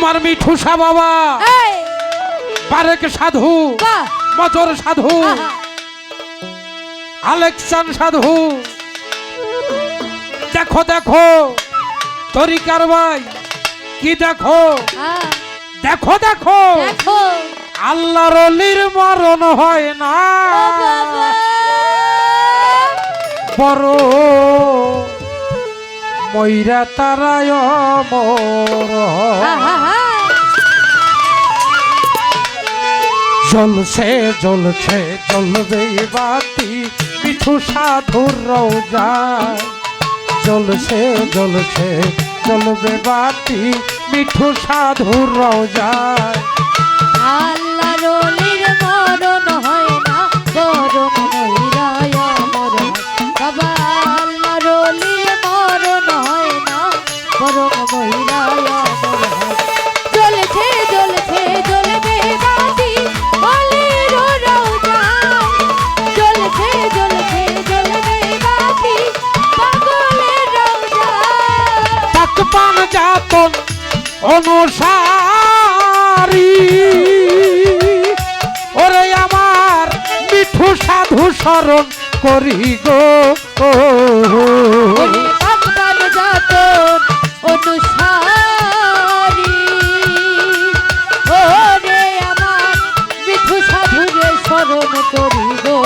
আমার মিঠুসা বাবা বারেক সাধু মজর সাধু আলেকসান সাধু দেখো দেখো তরিকার ভাই কি দেখো দেখো দেখো আল্লাহর অলির মরণ হয় না বড় ময়রা তারায় অমর জ্বলছে জ্বলছে জ্বলবে বাতি মিঠু সাধুর রওজায় জ্বলছে জ্বলছে জ্বলবে বাতি মিঠু সাধুর রওজায় আল্লাহর অলির মরণ হয় না বরং ময়রায় অমর বাবা আল্লাহর অলির মরণ হয় না বরং ময়রায় অমর জ্বলছে জ্বলছে জ্বলবে বাতি অলির রওজায় জ্বলছে জ্বলছে জ্বলবে বাতি পাগলের রওজায় পাক পান যাতন অনুসারী ওরে আমার মিঠু সাধু স্মরণ করি গো পাকবান যাতন অনুসারী ওরে আমার মিঠু সাধুরে স্মরণ করি গো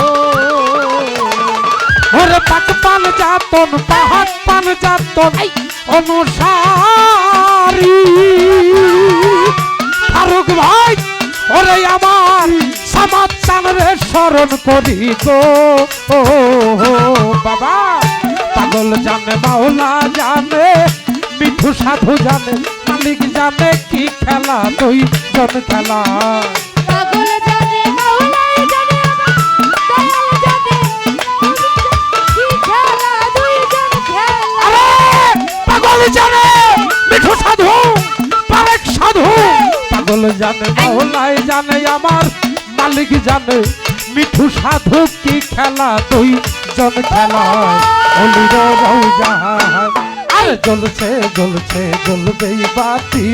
ওরে পাক পান যাতন পাহাড় পান যাতন অনুসারী ফারুক ভাই ওরে আমার সমাজ চানরে স্মরণ করি গো বাবা পাগল জানে মাওলা জানে মিঠু সাধু জানে মালিক জানে কি খেলা দুই জন খেলা পাগল জানে মাওলাই জানে দয়াল জানে কি খেলা দুইজন খেলা আরে পাগল জানে মিঠু সাধু পারেক সাধু পাগল জানে মাওলাই জানে আমার মালিক জানে মিঠু সাধু কি খেলা দুই জন খেলা অলির রওজায় আরে জ্বলছে জ্বলছে জ্বলবে বাতি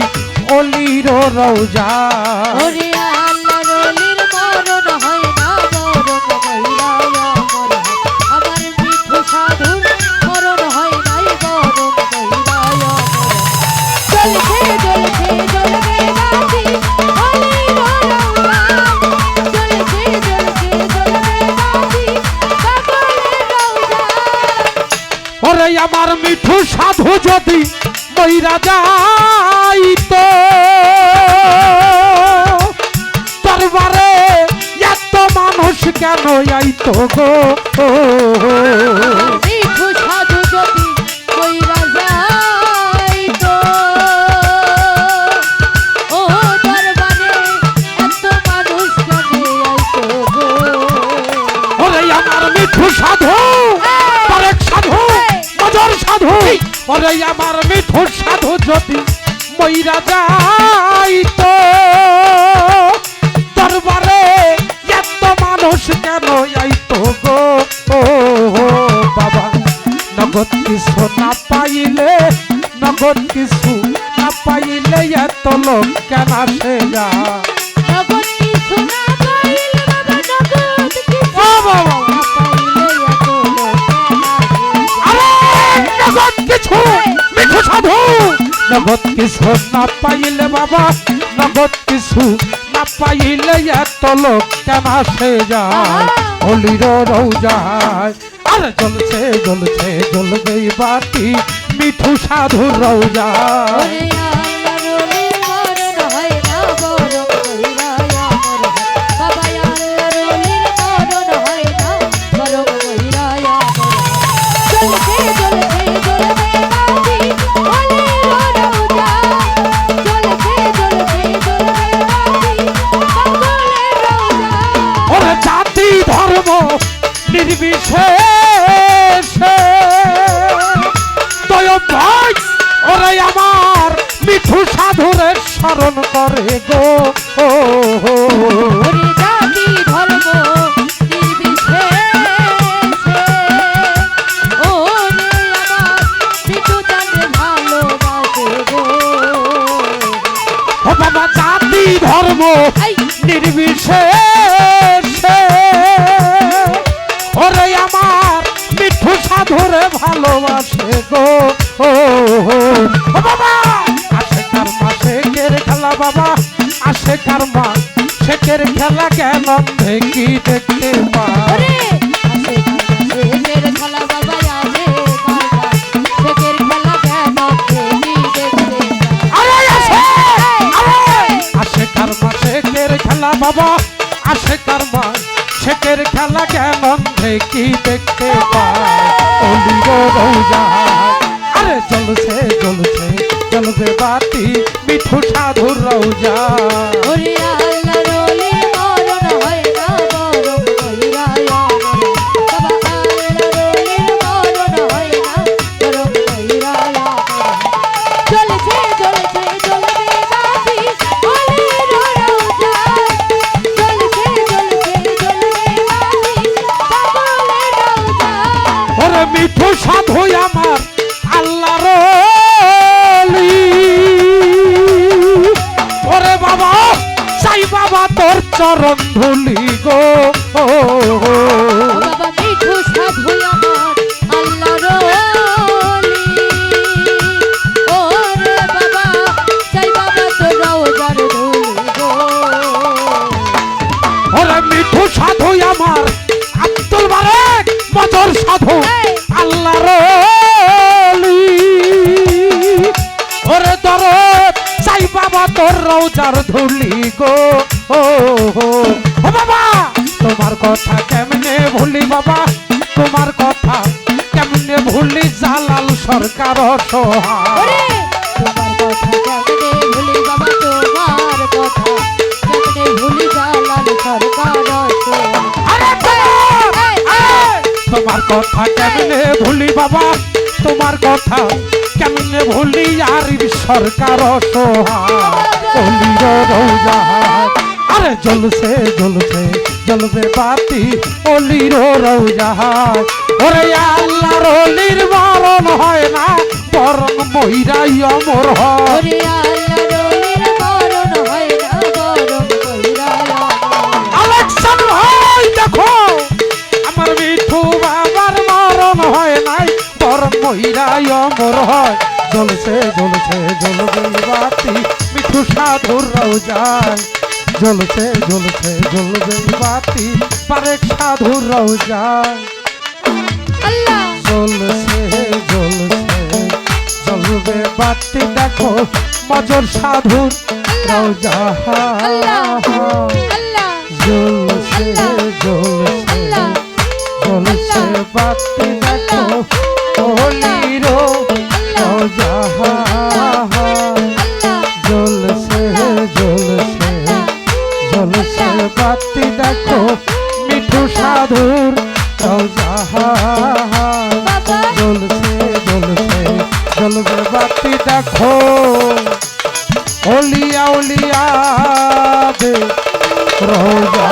অলির রওজায় ওরে আল্লাহর অলির মরণ হয় না বরং ময়রায় অমর আমার মিঠু সাধুর মরণ হয় নাই বরং ময়রায় অমর জ্বলছে জ্বলছে জ্বলবে বাতি অলির রওজায় জ্বলছে জ্বলছে জ্বলবে বাতি পাগলের রওজায় ওরে আমার মিঠু সাধু যদি মইরা যাইতো দরবারে এত মানুষ কেন আইতো গো মিঠু সাধু যদি কইরা যাইতো ও দরবারে এত মানুষ কেন আইতো গো ওরে আমার মিঠু সাধু পারেক সাধু মজর সাধু ওরে আমার মিঠু সাধু যদি মইরা যাইতো দরবারে এত মানুষ কেন আইতো গো বাবা নগদ কিছু না পাইলে নগদ কিছু না পাইলে এত লোক কেন আসে যা নগদ কিছু না পাইলে বাবা নগদ কিছু ও বাবা না পাইলে এত লোক আরে নগদ কিছু মিঠু সাধু নগদ কিছু না পাইলে বাবা নগদ কিছু না পাইলে এত লোক কেন আসে যায় অলির রওজায় আরে জ্বলছে জ্বলছে জ্বলবে বাতি মিঠু সাধুর রওজায় ওরে আল্লাহর অলির মরণ হয় না বরং ময়রায় অমর বাবা আল্লাহর অলির মরণ হয় না বরং ময়রায় অমর জ্বলছে জ্বলছে জ্বলবে বাতি অলির রওজায় জ্বলছে জ্বলছে জ্বলবে বাতি পাগলের রওজায় ওরে জাতি ধর্ম নির্বিশেষে দয় ভাই ওরে আমার মিঠু সাধুরের স্মরণ করে গো ওরে জাতি ধর্ম ধর্ম এই নির্বিশেষে ওরে আমার মিঠু সাধুরে ভালোবাসে গো ও বাবা আসে কারমা শেখের খেলা বাবা আসে কারমা শেখের খেলা কেন দেখি দেখতে পাই ওরে আসে শেখের খেলা বাবা আসে কারবা শেখের খেলা কেন দেখি দেখতে আরে আসে কারমা শেখের খেলা বাবা আসে কারমা শেখের খেলা কেমন দেখি দেখতে পাই অলি গো রৌজা আরে জ্বলছে জ্বলছে জ্বলবে বাতি মিঠু সাধুর রৌজা ওরে আল্লাহ রলির মরণ হয় না বরং কইরায় আমর বাবা আল্লাহ রলির মরণ হয় না বরং কইরায় আমর চলছে চলছে চলবে বাতি অলির রওজা চলছে চলছে চলবে বাতি পাগলের রওজা ওরে মিঠু সাধু আমার আল্লাহ রলি ওরে বাবা চাই বাবা তোর চরণ ধুলি গো বাবা মিঠু সাধু আমার আল্লাহ রলি ওরে বাবা চাই বাবা তোর রওজার ধুলি গো ওরে মিঠু সাধু আমার আব্দুল বারেক মজর সাধু এই! আল্লাহ রলি ওরে দরদ চাই বাবা তোর রওজার ধুলি গো ও বাবা তোমার কথা কেমনে ভুলি বাবা তোমার কথা কেমনে ভুলি জালাল সরকার অসহায় ওরে তোমার কথা কেমনে ভুলি বাবা তোমার কথা কেমনে ভুলি জালাল সরকার আরে তোমার কথা কেমনে ভুলি বাবা তোমার কথা কেমনে ভুলি আর সরকার অসহায় রৌজা আরে জ্বলছে জ্বলছে জ্বলবে বাতি অলির রৌজা ওরে আল্লাহ রলির মরণ হয় না বরং মহিরাই অমর হয় ওরে আল্লাহ রলির মরণ হয় না বরং কইরায় আমর আলেকশন হয় দেখো আমার মিঠু বাবার মরণ হয় নাই বরং মহিরাই অমর হয় জ্বলছে জ্বলছে জ্বলবে বাতি মিঠু সাধুর রৌজায় জ্বলছে জ্বলছে জ্বলবে বাতি পারেক সাধুর রৌজায় আল্লাহ জ্বলছে জ্বলছে জ্বলবে বাতি দেখো মজর সাধুর রৌজা আল্লাহ আল্লাহ জ্বলছে জ্বলছে আল্লাহ জ্বলছে বাতি দেখো অলির রৌজা জ্বলছে জ্বলছে জ্বলছে বাতি দেখো মিঠু সাধুর রৌজা বাবা জ্বলছে জ্বলছে জ্বলবে বাতি দেখো ওলিয়া ওলিয়া দে রোজা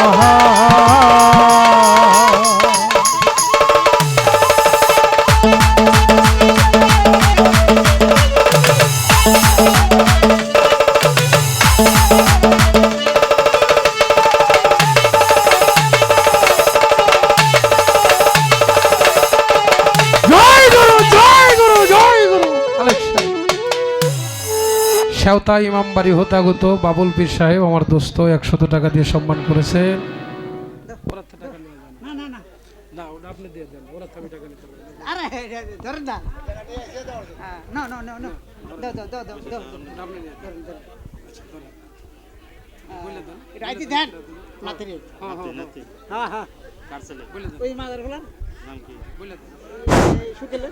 জয় গুরু জয় গুরু জয় গুরু কালেকশন শেওতা ইমামবাড়ি হতাগত বাবুল পীর সাহেব আমার দোস্ত 100 টাকা দিয়ে সম্মান করেছে আরে ধরেন না নো নো নো নো দাও দাও দাও দাও দাও রাইতে দেন নাতে রে হ্যাঁ হ্যাঁ ওই মাদার গুলার নাম কি বলে শুকেলে